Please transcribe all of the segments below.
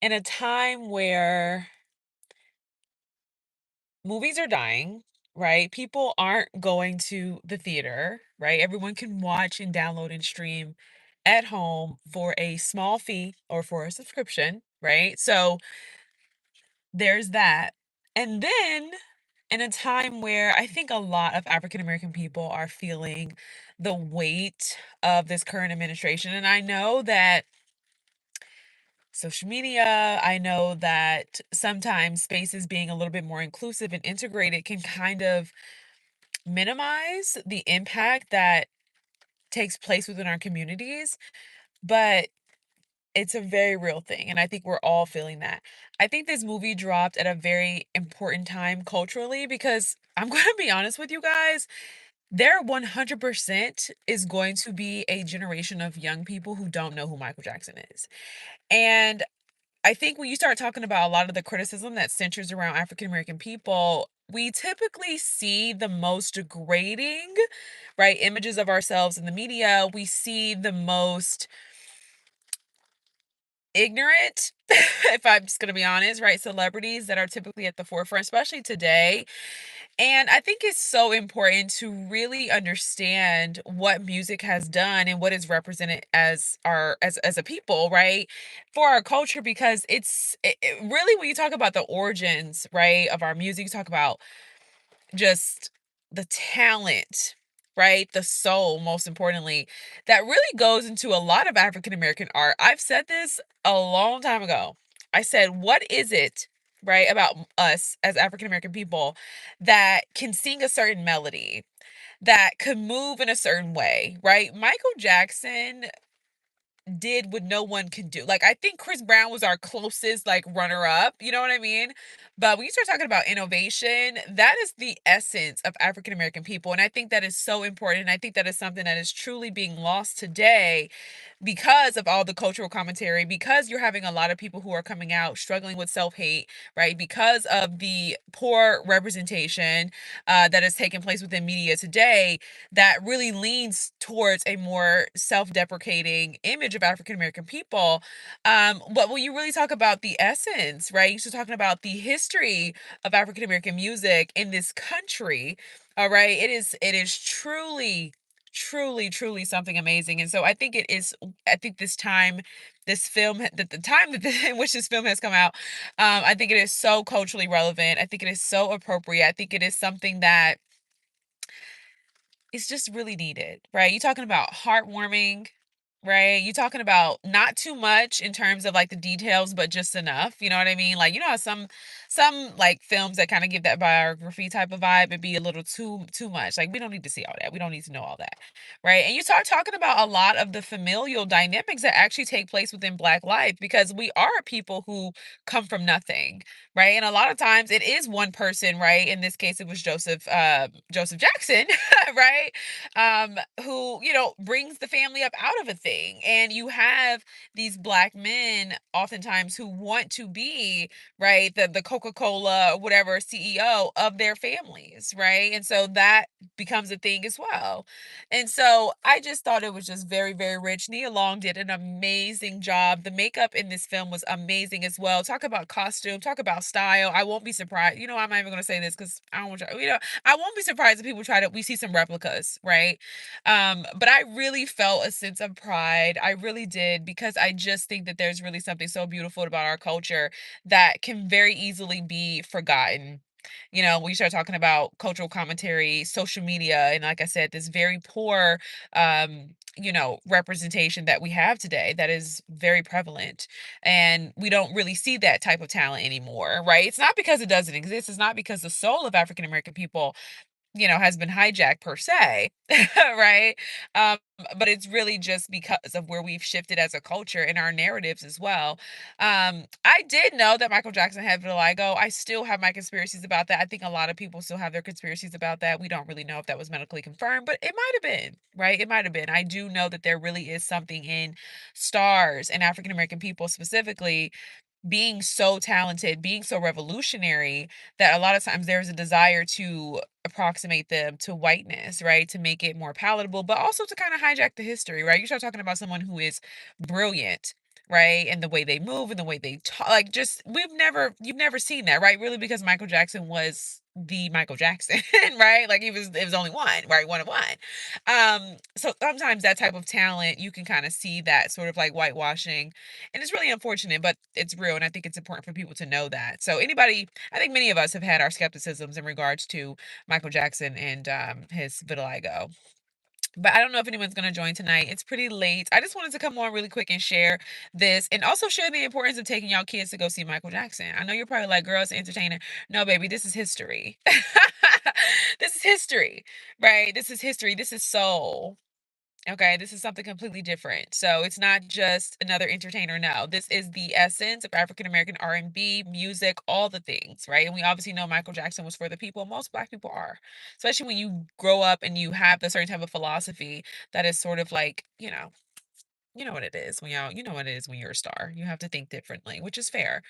in a time where movies are dying, right? People aren't going to the theater, right? Everyone can watch and download and stream at home for a small fee or for a subscription, right? So there's that. And then in a time where I think a lot of African American people are feeling the weight of this current administration. And I know that social media, I know that sometimes spaces being a little bit more inclusive and integrated can kind of minimize the impact that takes place within our communities, but it's a very real thing, and I think we're all feeling that. I think this movie dropped at a very important time culturally because I'm gonna be honest with you guys, there 100% is going to be a generation of young people who don't know who Michael Jackson is. And I think when you start talking about a lot of the criticism that centers around African American people, we typically see the most degrading, right, images of ourselves in the media. We see the most ignorant, if I'm just gonna be honest, right, celebrities that are typically at the forefront, especially today. And I think it's so important to really understand what music has done and what is represented as our as a people, right? For our culture because really when you talk about the origins, right, of our music, you talk about just the talent, right? The soul, most importantly, that really goes into a lot of African American art. I've said this a long time ago. I said, what is it, right, about us as African American people that can sing a certain melody, that could move in a certain way, right? Michael Jackson did what no one can do. Like, I think Chris Brown was our closest, like, runner up, you know what I mean? But when you start talking about innovation, that is the essence of African American people, and I think that is so important, and I think that is something that is truly being lost today because of all the cultural commentary, because you're having a lot of people who are coming out struggling with self-hate, right? Because of the poor representation, that has taken place within media today, that really leans towards a more self-deprecating image of African American people. But when you really talk about the essence, right? You're talking about the history of African American music in this country. All right, it is truly something amazing. And so I think it is. I think this time, this film, that the time that in which this film has come out, I think it is so culturally relevant. I think it is so appropriate. I think it is something that it's just really needed, right? You talking about heartwarming, right? You talking about not too much in terms of like the details, but just enough. You know what I mean? Like you know how some like films that kind of give that biography type of vibe, it'd be a little too much. Like we don't need to see all that. We don't need to know all that, right? And you start talking about a lot of the familial dynamics that actually take place within Black life because we are people who come from nothing, right? And a lot of times it is one person, right? In this case, it was Joseph Jackson, right? Who, brings the family up out of a thing. And you have these Black men oftentimes who want to be, right, the Coca-Cola or whatever CEO of their families, right? And so that becomes a thing as well. And so I just thought it was just very, very rich. Nia Long did an amazing job. The makeup in this film was amazing as well. Talk about costume, talk about style. I won't be surprised. I'm not even gonna say this because I don't want you, I won't be surprised if people try to we see some replicas, right? But I really felt a sense of pride. I really did because I just think that there's really something so beautiful about our culture that can very easily be forgotten. When you start talking about cultural commentary, social media, and like I said, this very poor representation that we have today that is very prevalent. And we don't really see that type of talent anymore, right? It's not because it doesn't exist, it's not because the soul of African American people has been hijacked per se, right? Um, but it's really just because of where we've shifted as a culture and our narratives as well. I did know that Michael Jackson had vitiligo. I still have my conspiracies about that. I think a lot of people still have their conspiracies about that. We don't really know if that was medically confirmed, but it might have been, right? It might have been. I do know that there really is something in stars and African American people specifically being so talented, being so revolutionary that a lot of times there's a desire to approximate them to whiteness, right? To make it more palatable, but also to kind of hijack the history, right? You start talking about someone who is brilliant, right? And the way they move and the way they talk, like just you've never seen that, right? Really, because Michael Jackson was the Michael Jackson, right? Like it was only one, right? One of one. So sometimes that type of talent, you can kind of see that sort of like whitewashing, and it's really unfortunate, but it's real, and I think it's important for people to know that. So anybody, I think many of us have had our skepticisms in regards to Michael Jackson and his vitiligo. But I don't know if anyone's going to join tonight. It's pretty late. I just wanted to come on really quick and share this and also share the importance of taking y'all kids to go see Michael Jackson. I know you're probably like, girl, it's an entertainer. No, baby, this is history. This is history, right? This is history. This is soul. Okay, this is something completely different. So it's not just another entertainer. No, this is the essence of African American R&B music, all the things, right? And we obviously know Michael Jackson was for the people. Most Black people are, especially when you grow up and you have a certain type of philosophy that is sort of like, you know what it is when you know what it is when you're a star. You have to think differently, which is fair.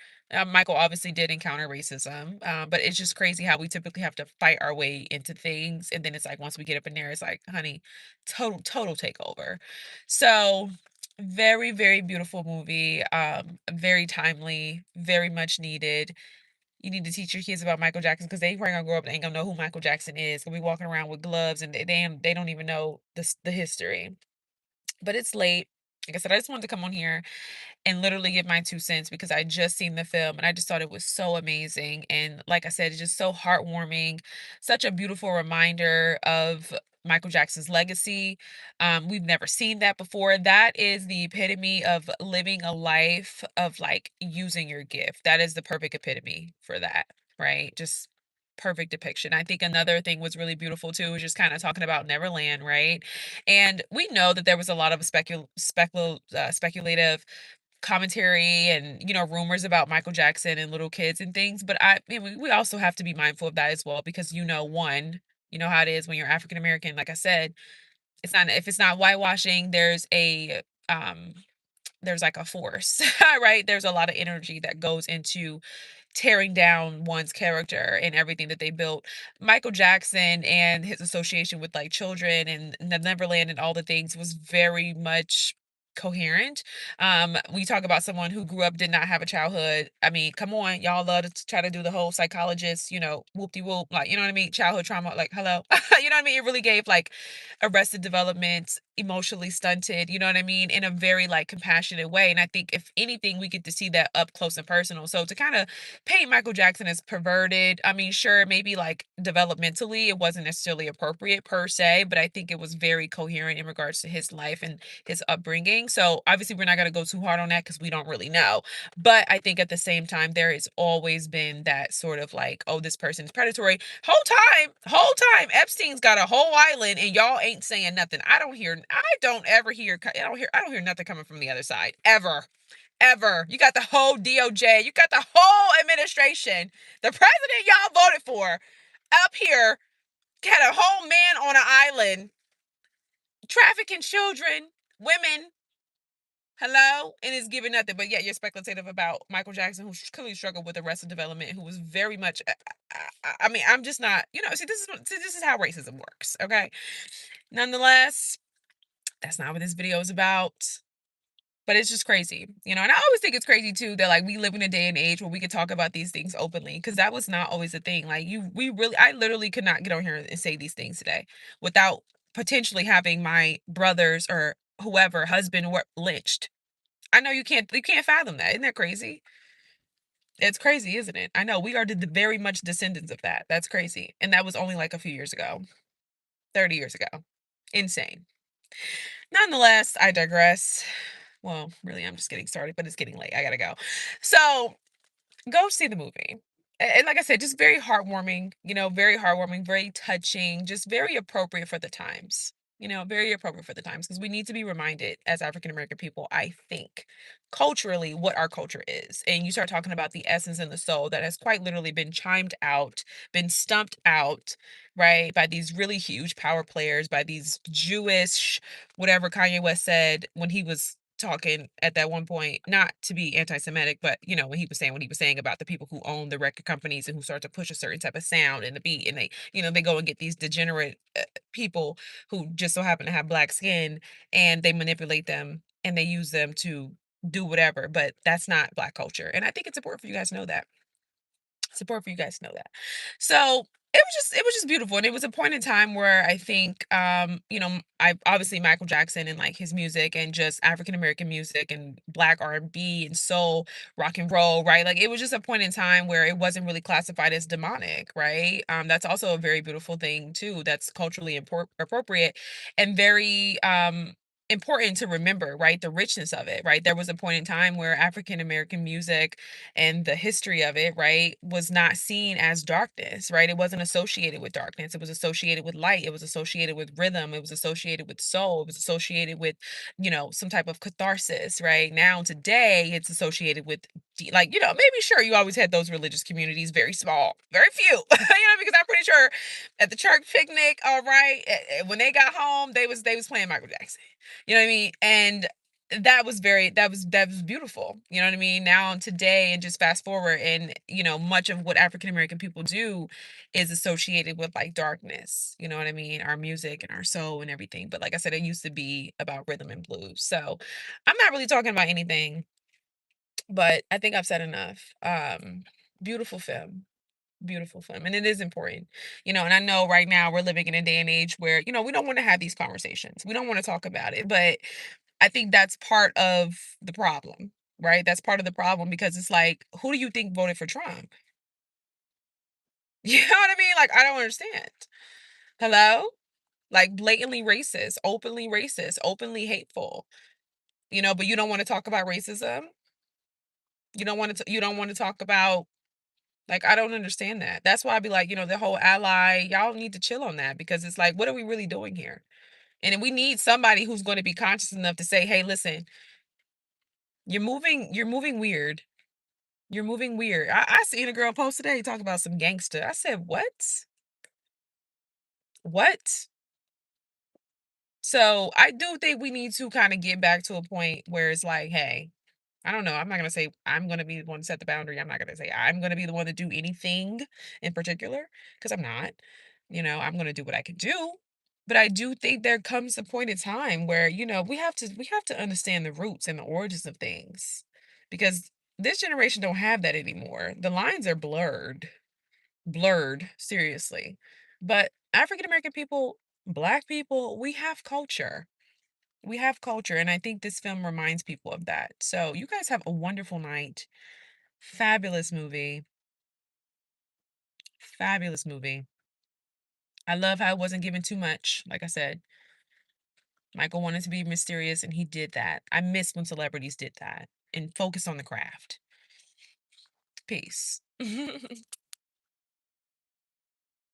Michael obviously did encounter racism, but it's just crazy how we typically have to fight our way into things, and then it's like once we get up in there, it's like, honey, total takeover. So very very beautiful movie, very timely, very much needed. You need to teach your kids about Michael Jackson because they probably gonna grow up and ain't gonna know who Michael Jackson is. Gonna be walking around with gloves and they don't even know the history. But it's late. Like I said, I just wanted to come on here and literally give my 2 cents because I just seen the film and I just thought it was so amazing. And like I said, it's just so heartwarming, such a beautiful reminder of Michael Jackson's legacy. We've never seen that before. That is the epitome of living a life of like using your gift. That is the perfect epitome for that, right? Just perfect depiction. I think another thing was really beautiful too, was just kind of talking about Neverland, right? And we know that there was a lot of speculative commentary and rumors about Michael Jackson and little kids and things, but we also have to be mindful of that as well because one, you know how it is when you're African American. Like I said, it's not if it's not whitewashing, um there's like a force, right? There's a lot of energy that goes into tearing down one's character and everything that they built. Michael Jackson and his association with like children and Neverland and all the things was very much coherent. We talk about someone who grew up, did not have a childhood. I mean, come on, y'all love to try to do the whole psychologist, whoop de whoop, like, you know what I mean? Childhood trauma, like, hello. You know what I mean? It really gave like arrested development, emotionally stunted, you know what I mean? In a very like compassionate way. And I think if anything, we get to see that up close and personal. So to kind of paint Michael Jackson as perverted. I mean, sure, maybe like developmentally, it wasn't necessarily appropriate per se, but I think it was very coherent in regards to his life and his upbringing. So obviously, we're not going to go too hard on that because we don't really know. But I think at the same time, there has always been that sort of like, oh, this person's predatory. Whole time, Epstein's got a whole island, and y'all ain't saying nothing. I don't ever hear, I don't hear nothing coming from the other side ever ever. You got the whole DOJ, you got the whole administration, the president y'all voted for up here, had a whole man on an island trafficking children, women. Hello, and is giving nothing, but yet you're speculative about Michael Jackson, who clearly struggled with arrested development, who was very much. I mean, I'm just not. This is how racism works. Okay, nonetheless, that's not what this video is about. But it's just crazy, and I always think it's crazy too that like we live in a day and age where we could talk about these things openly because that was not always a thing. Like I literally could not get on here and say these things today without potentially having my brothers or whoever husband lynched. I know you can't fathom that. Isn't that crazy? It's crazy, isn't it? I know we are the very much descendants of that. That's crazy, and that was only like a few years ago, 30 years ago. Insane. Nonetheless, I digress. Well, really, I'm just getting started, but it's getting late. I gotta go. So go see the movie. And like I said, just very heartwarming, very heartwarming, very touching, just very appropriate for the times. Very appropriate for the times because we need to be reminded as African American people, I think, culturally, what our culture is. And you start talking about the essence and the soul that has quite literally been chimed out, been stumped out, right, by these really huge power players, by these Jewish, whatever Kanye West said when he was talking at that one point, not to be anti-Semitic, but when he was saying what he was saying about the people who own the record companies and who start to push a certain type of sound and the beat, and they go and get these degenerate people who just so happen to have black skin, and they manipulate them and they use them to do whatever, but that's not Black culture, and I think it's important for you guys to know that. Support for you guys to know that. So it was just beautiful, and it was a point in time where I think, I obviously Michael Jackson and like his music and just African American music and Black R&B and soul, rock and roll, right? Like it was just a point in time where it wasn't really classified as demonic, right? That's also a very beautiful thing too. That's culturally appropriate and very important to remember, right? The richness of it, right? There was a point in time where African American music and the history of it, right, was not seen as darkness, right? It wasn't associated with darkness. It was associated with light. It was associated with rhythm. It was associated with soul. It was associated with, some type of catharsis, right? Now, today, it's associated with, like, maybe sure you always had those religious communities, very small, very few, because I'm pretty sure at the church picnic, all right, when they got home, they was playing Michael Jackson. You know what I mean? And that was beautiful. You know what I mean? Now today and just fast forward and much of what African American people do is associated with like darkness. You know what I mean? Our music and our soul and everything. But like I said, it used to be about rhythm and blues. So I'm not really talking about anything, but I think I've said enough. Beautiful film. Beautiful film. And it is important. And I know right now we're living in a day and age where, we don't want to have these conversations. We don't want to talk about it. But I think that's part of the problem, right? That's part of the problem because it's like, who do you think voted for Trump? You know what I mean? Like, I don't understand. Hello? Like, blatantly racist, openly hateful, but you don't want to talk about racism. You don't want to talk about, like, I don't understand that. That's why I'd be like, the whole ally, y'all need to chill on that because it's like, what are we really doing here? And we need somebody who's going to be conscious enough to say, hey, listen, you're moving weird. You're moving weird. I seen a girl post today talk about some gangster. I said, "What? What?" So I do think we need to kind of get back to a point where it's like, hey, I don't know. I'm not gonna say I'm gonna be the one to set the boundary. I'm not gonna say I'm gonna be the one to do anything in particular because I'm not. I'm gonna do what I can do. But I do think there comes a point in time where we have to understand the roots and the origins of things because this generation don't have that anymore. The lines are blurred, seriously. But African American people, Black people, we have culture. We have culture, and I think this film reminds people of that. So, you guys have a wonderful night. Fabulous movie. Fabulous movie. I love how it wasn't given too much. Like I said, Michael wanted to be mysterious, and he did that. I miss when celebrities did that and focus on the craft. Peace.